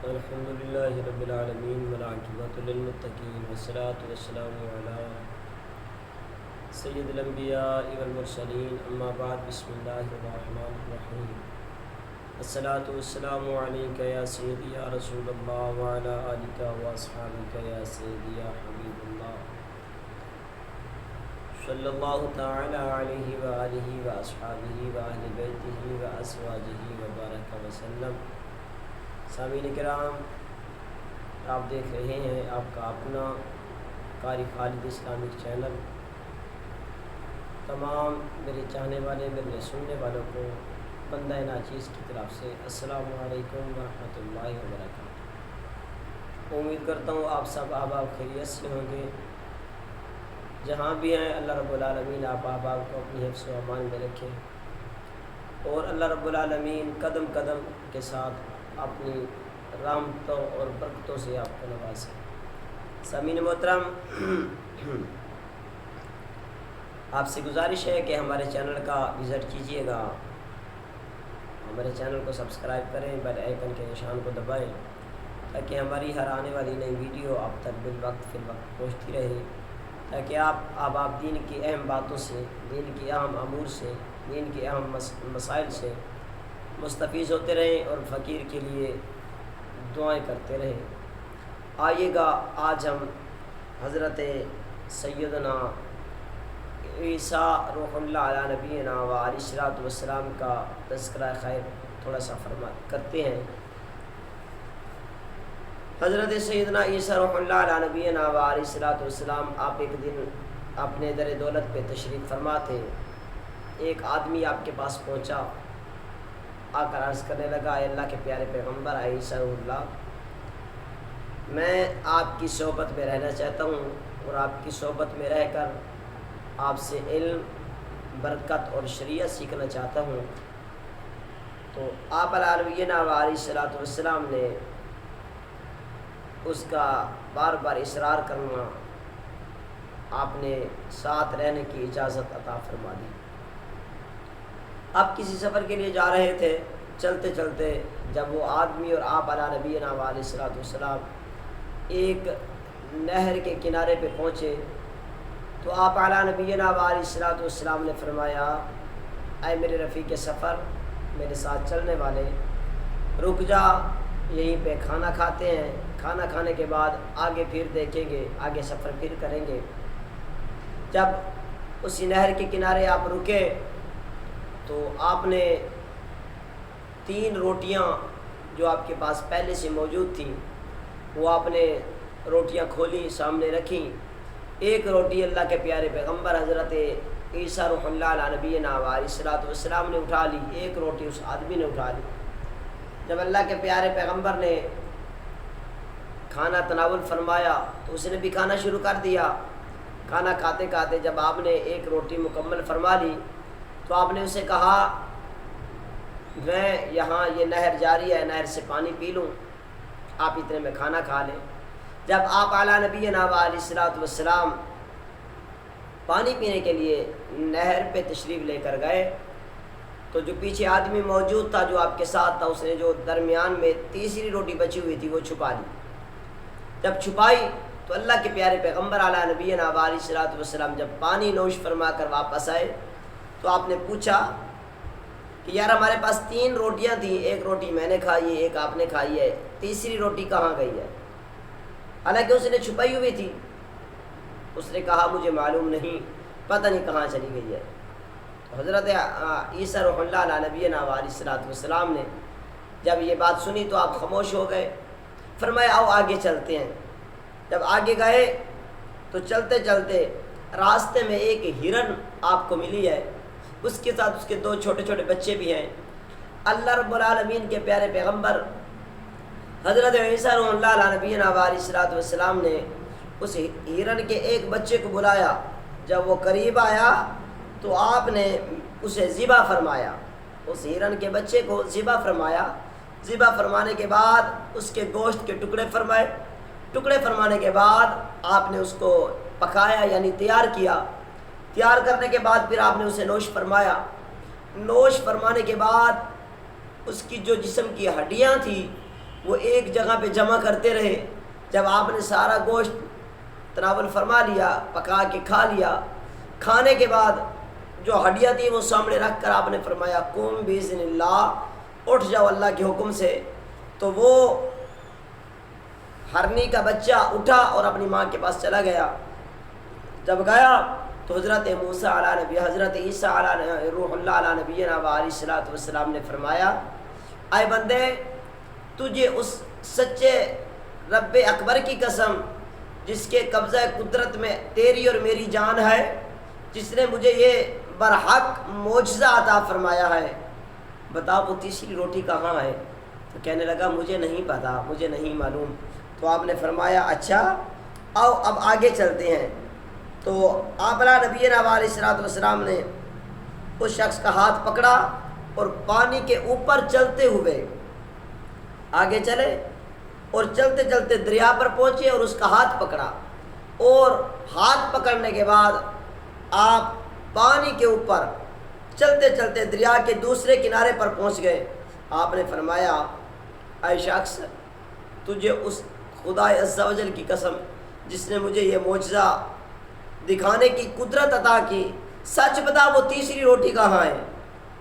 الحمد لله رب العالمين والعاقبة للمتقين والصلاة والسلام على سيد الأنبياء والمرسلين أما بعد بسم الله الرحمن الرحيم الصلاة والسلام عليك يا سيدي يا رسول الله وعلى آلك وأصحابك يا سيدي يا حبيب الله صلى الله تعالى عليه وآله وأصحابه وأهل بيته وأزواجه وبارك وسلم۔ سامعین کرام، آپ دیکھ رہے ہیں آپ کا اپنا قاری خالد اسلامک چینل۔ تمام میرے چاہنے والے، میرے سننے والوں کو بندہ ناچیز کی طرف سے السلام علیکم ورحمۃ اللہ وبرکاتہ۔ امید کرتا ہوں آپ سب احباب خیریت سے ہوں گے، جہاں بھی ہیں اللہ رب العالمین آپ احباب کو اپنی حفظ و امان میں رکھیں، اور اللہ رب العالمین قدم قدم کے ساتھ اپنی رحمتوں اور برکتوں سے آپ کو نوازیں۔ سامعین محترم، آپ سے گزارش ہے کہ ہمارے چینل کا وزٹ کیجئے گا، ہمارے چینل کو سبسکرائب کریں، بیل آئیکن کے نشان کو دبائیں تاکہ ہماری ہر آنے والی نئی ویڈیو آپ تک بالوقت فی الوقت پہنچتی رہے، تاکہ آپ دین کی اہم باتوں سے، دین کی اہم امور سے، دین کی اہم مسائل سے مستفیض ہوتے رہیں اور فقیر کے لیے دعائیں کرتے رہیں۔ آئیے گا آج ہم حضرت سیدنا عیسیٰ روح اللہ علیہ نبینا و علیہ الصلوۃ والسلام کا تذکرہ خیر تھوڑا سا کرتے ہیں۔ حضرت سیدنا عیسیٰ روح اللہ علیہ نبینا و علیہ الصلوۃ والسلام آپ ایک دن اپنے در دولت پہ تشریف فرما تھے۔ ایک آدمی آپ کے پاس پہنچا، آ کر عرض کرنے لگا، اے اللہ کے پیارے پیغمبر عیسیٰ اللہ، میں آپ کی صحبت میں رہنا چاہتا ہوں اور آپ کی صحبت میں رہ کر آپ سے علم، برکت اور شریعت سیکھنا چاہتا ہوں۔ تو آپ علیہ الصلوۃ والسلام نے اس کا بار بار اصرار کرنا، آپ نے ساتھ رہنے کی اجازت عطا فرما دی۔ آپ کسی سفر کے لیے جا رہے تھے، چلتے چلتے جب وہ آدمی اور آپ علیہ نبینا علیہ الصلوۃ والسلام ایک نہر کے کنارے پہ پہنچے تو آپ علیہ نبینا علیہ الصلوۃ والسلام نے فرمایا، اے میرے رفیق سفر، میرے ساتھ چلنے والے، رک جا، یہیں پہ کھانا کھاتے ہیں، کھانا کھانے کے بعد آگے پھر دیکھیں گے، آگے سفر پھر کریں گے۔ جب اسی نہر کے کنارے آپ رکے تو آپ نے 3 روٹیاں جو آپ کے پاس پہلے سے موجود تھیں، وہ آپ نے روٹیاں کھولی، سامنے رکھیں۔ ایک روٹی اللہ کے پیارے پیغمبر حضرت عیسیٰ روح اللہ علیہ نبینا علیہ الصلوۃ والسلام نے اٹھا لی، ایک روٹی اس آدمی نے اٹھا لی۔ جب اللہ کے پیارے پیغمبر نے کھانا تناول فرمایا تو اس نے بھی کھانا شروع کر دیا۔ کھانا کھاتے کھاتے جب آپ نے ایک روٹی مکمل فرما لی تو آپ نے اسے کہا، میں یہاں یہ نہر جاری ہے، نہر سے پانی پی لوں، آپ اتنے میں کھانا کھا لیں۔ جب آپ علیہ نبینا علیہ الصلوۃ والسلام پانی پینے کے لیے نہر پہ تشریف لے کر گئے تو جو پیچھے آدمی موجود تھا جو آپ کے ساتھ تھا، اس نے جو درمیان میں تیسری روٹی بچی ہوئی تھی وہ چھپا لی۔ جب چھپائی تو اللہ کے پیارے پیغمبر علیہ نبینا علیہ الصلوۃ والسلام جب پانی نوش فرما کر واپس آئے تو آپ نے پوچھا کہ یار ہمارے پاس 3 روٹیاں تھیں، ایک روٹی میں نے کھائی ہے، ایک آپ نے کھائی ہے، تیسری روٹی کہاں گئی ہے؟ حالانکہ اس نے چھپائی ہوئی تھی۔ اس نے کہا مجھے معلوم نہیں، پتہ نہیں کہاں چلی گئی ہے۔ تو حضرت عیسیٰ روح اللہ علیہ نبینا علیہ الصلوۃ والسلام نے جب یہ بات سنی تو آپ خاموش ہو گئے، فرمایا آؤ آگے چلتے ہیں۔ جب آگے گئے تو چلتے چلتے راستے میں ایک ہرن آپ کو ملی ہے، اس کے ساتھ اس کے 2 چھوٹے چھوٹے بچے بھی ہیں۔ اللہ رب العالمین کے پیارے پیغمبر حضرت عیسیٰ روح اللہ علیہ نبینا علیہ الصلوۃ والسلام نے اس ہرن کے ایک بچے کو بلایا۔ جب وہ قریب آیا تو آپ نے اسے ذبح فرمایا، اس ہرن کے بچے کو ذبح فرمایا۔ ذبح فرمانے کے بعد اس کے گوشت کے ٹکڑے فرمائے، ٹکڑے فرمانے کے بعد آپ نے اس کو پکایا یعنی تیار کیا۔ تیار کرنے کے بعد پھر آپ نے اسے نوش فرمایا۔ نوش فرمانے کے بعد اس کی جو جسم کی ہڈیاں تھیں وہ ایک جگہ پہ جمع کرتے رہے۔ جب آپ نے سارا گوشت تناول فرما لیا، پکا کے کھا لیا، کھانے کے بعد جو ہڈیاں تھیں وہ سامنے رکھ کر آپ نے فرمایا قم باذن اللہ، اٹھ جاؤ اللہ کے حکم سے۔ تو وہ ہرنی کا بچہ اٹھا اور اپنی ماں کے پاس چلا گیا۔ جب گیا تو حضرت موسیٰ علیہ نبی، حضرت عیسیٰ علیہ روح اللہ علیہ نبینا علیہ الصلوۃ والسلام نے فرمایا اے بندے، تجھے اس سچے رب اکبر کی قسم جس کے قبضہ قدرت میں تیری اور میری جان ہے، جس نے مجھے یہ برحق معجزہ عطا فرمایا ہے، بتاؤ وہ تیسری روٹی کہاں ہے؟ تو کہنے لگا مجھے نہیں پتا، مجھے نہیں معلوم۔ تو آپ نے فرمایا اچھا آؤ اب آگے چلتے ہیں۔ تو آپ نبی علیہ الصلوۃ والسلام نے اس شخص کا ہاتھ پکڑا اور پانی کے اوپر چلتے ہوئے آگے چلے، اور چلتے چلتے دریا پر پہنچے اور اس کا ہاتھ پکڑا، اور ہاتھ پکڑنے کے بعد آپ پانی کے اوپر چلتے چلتے دریا کے دوسرے کنارے پر پہنچ گئے۔ آپ نے فرمایا اے شخص، تجھے اس خدا عز و جل کی قسم جس نے مجھے یہ معجزہ دکھانے کی قدرت عطا کی، سچ بتا وہ تیسری روٹی کہاں ہے؟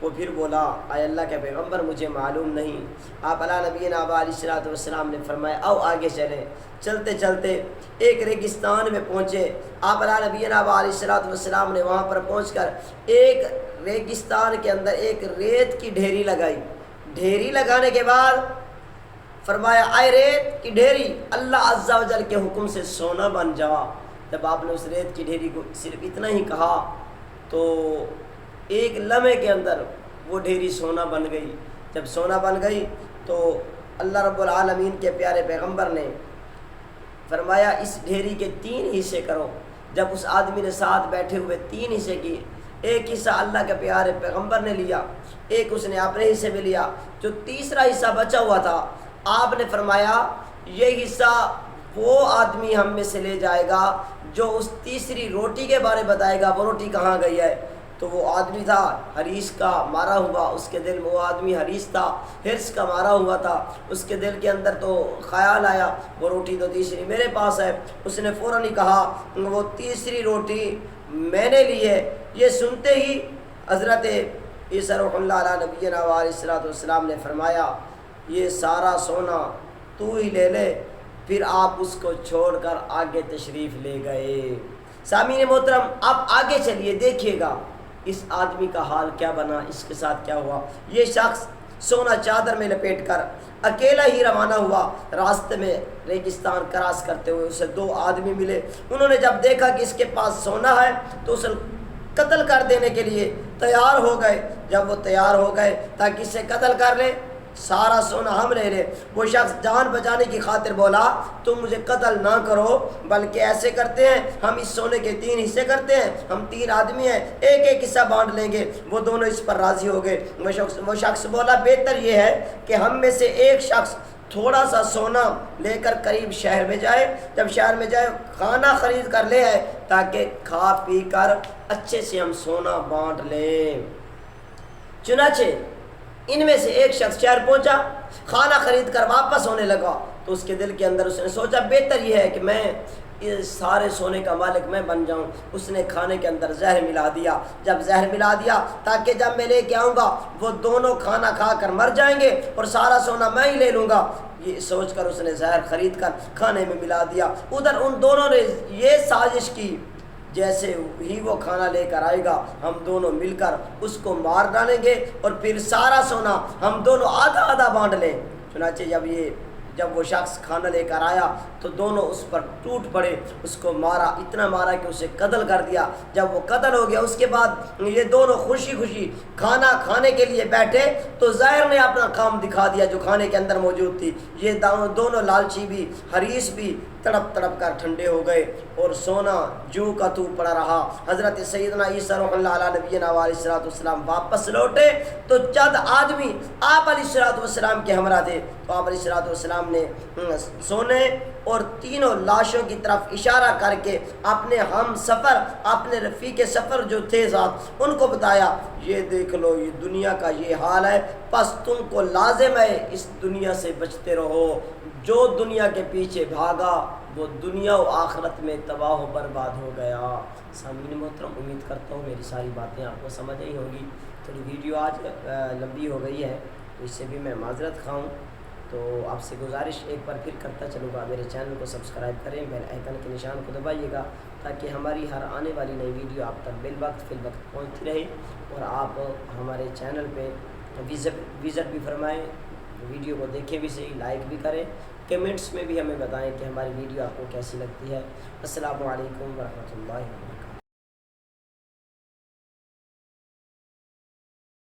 وہ پھر بولا اے اللہ کے پیغمبر مجھے معلوم نہیں۔ آپ علیہ نبینا علیہ الصلوۃ والسلام نے فرمایا آؤ آگے چلیں۔ چلتے چلتے ایک ریگستان میں پہنچے۔ آپ علیہ نبینا علیہ الصلوۃ والسلام نے وہاں پر پہنچ کر ایک ریگستان کے اندر ایک ریت کی ڈھیری لگائی۔ ڈھیری لگانے کے بعد فرمایا اے ریت کی ڈھیری، اللہ عز و جل کے حکم سے سونا بن جا۔ جب آپ نے اس ریت کی ڈھیری کو صرف اتنا ہی کہا تو ایک لمحے کے اندر وہ ڈھیری سونا بن گئی۔ جب سونا بن گئی تو اللہ رب العالمین کے پیارے پیغمبر نے فرمایا اس ڈھیری کے 3 حصے کرو۔ جب اس آدمی نے ساتھ بیٹھے ہوئے 3 حصے کیے، ایک حصہ اللہ کے پیارے پیغمبر نے لیا، ایک اس نے اپنے حصے میں لیا، جو تیسرا حصہ بچا ہوا تھا آپ نے فرمایا یہ حصہ وہ آدمی ہم میں سے لے جائے گا جو اس تیسری روٹی کے بارے بتائے گا وہ روٹی کہاں گئی ہے۔ تو وہ آدمی تھا حریث کا مارا ہوا، اس کے دل میں وہ آدمی حریث تھا، حرص کا مارا ہوا تھا، اس کے دل کے اندر تو خیال آیا وہ روٹی تو تیسری میرے پاس ہے۔ اس نے فوراً ہی کہا وہ تیسری روٹی میں نے لی ہے۔ یہ سنتے ہی حضرت عیسیٰ روح اللہ علیہ نبینا علیہ الصلوۃ والسلام نے فرمایا یہ سارا سونا تو ہی لے لے۔ پھر آپ اس کو چھوڑ کر آگے تشریف لے گئے۔ سامعین محترم آپ آگے چلیے، دیکھیے گا اس آدمی کا حال کیا بنا، اس کے ساتھ کیا ہوا۔ یہ شخص سونا چادر میں لپیٹ کر اکیلا ہی روانہ ہوا۔ راستے میں ریگستان کراس کرتے ہوئے اسے 2 آدمی ملے۔ انہوں نے جب دیکھا کہ اس کے پاس سونا ہے تو اسے قتل کر دینے کے لیے تیار ہو گئے۔ جب وہ تیار ہو گئے تاکہ اسے قتل کر لے، سارا سونا ہم لے لیں، وہ شخص جان بچانے کی خاطر بولا تم مجھے قتل نہ کرو، بلکہ ایسے کرتے ہیں ہم اس سونے کے 3 حصے کرتے ہیں، ہم 3 آدمی ہیں، ایک حصہ بانٹ لیں گے۔ وہ دونوں اس پر راضی ہو گئے۔ وہ شخص بولا بہتر یہ ہے کہ ہم میں سے ایک شخص تھوڑا سا سونا لے کر قریب شہر میں جائے، جب شہر میں جائے کھانا خرید کر لے آئے تاکہ کھا پی کر اچھے سے ہم سونا بانٹ لیں۔ چنانچہ ان میں سے ایک شخص شہر پہنچا، کھانا خرید کر واپس ہونے لگا تو اس کے دل کے اندر اس نے سوچا بہتر یہ ہے کہ میں اس سارے سونے کا مالک میں بن جاؤں۔ اس نے کھانے کے اندر زہر ملا دیا۔ جب زہر ملا دیا تاکہ جب میں لے کے آؤں گا وہ دونوں کھانا کھا کر مر جائیں گے اور سارا سونا میں ہی لے لوں گا، یہ سوچ کر اس نے زہر خرید کر کھانے میں ملا دیا۔ ادھر ان دونوں نے یہ سازش کی جیسے ہی وہ کھانا لے کر آئے گا ہم دونوں مل کر اس کو مار ڈالیں گے اور پھر سارا سونا ہم دونوں آدھا آدھا بانٹ لیں۔ چنانچہ جب وہ شخص کھانا لے کر آیا تو دونوں اس پر ٹوٹ پڑے، اس کو مارا، اتنا مارا کہ اسے قتل کر دیا۔ جب وہ قتل ہو گیا اس کے بعد یہ دونوں خوشی خوشی کھانا کھانے کے لیے بیٹھے تو زہر نے اپنا کام دکھا دیا جو کھانے کے اندر موجود تھی۔ یہ دونوں لالچی بھی حریص بھی تڑپ تڑپ کر ٹھنڈے ہو گئے اور سونا جو کا تو پڑا رہا۔ حضرت سیدنا عیسیٰ روح اللہ علیہ نبینا علیہ الصلوۃ والسلام واپس لوٹے تو چند آدمی آپ علیہ الصلوۃ والسلام کے ہمراہ تھے۔ تو آپ علیہ الصلوۃ والسلام نے سونے اور تینوں لاشوں کی طرف اشارہ کر کے اپنے ہم سفر، اپنے رفیق سفر جو تھے ساتھ ان کو بتایا یہ دیکھ لو یہ دنیا کا یہ حال ہے، پس تم کو لازم ہے اس دنیا سے بچتے رہو۔ جو دنیا کے پیچھے بھاگا وہ دنیا و آخرت میں تباہ و برباد ہو گیا۔ سامعین محترم، امید کرتا ہوں میری ساری باتیں آپ کو سمجھ آئی ہوں گی۔ تھوڑی ویڈیو آج لمبی ہو گئی ہے تو اس سے بھی میں معذرت خواہ ہوں۔ تو آپ سے گزارش ایک بار پھر کرتا چلوں گا، میرے چینل کو سبسکرائب کریں، بیل آئیکن کے نشان کو دبائیے گا تاکہ ہماری ہر آنے والی نئی ویڈیو آپ تک بالوقت فی الوقت پہنچتی رہے، اور آپ ہمارے چینل پہ وزٹ بھی فرمائیں، ویڈیو کو دیکھیں بھی صحیح، لائک بھی کریں، کمنٹس میں بھی ہمیں بتائیں کہ ہماری ویڈیو آپ کو کیسی لگتی ہے۔ السلام علیکم ورحمۃ اللہ وبرکاتہ۔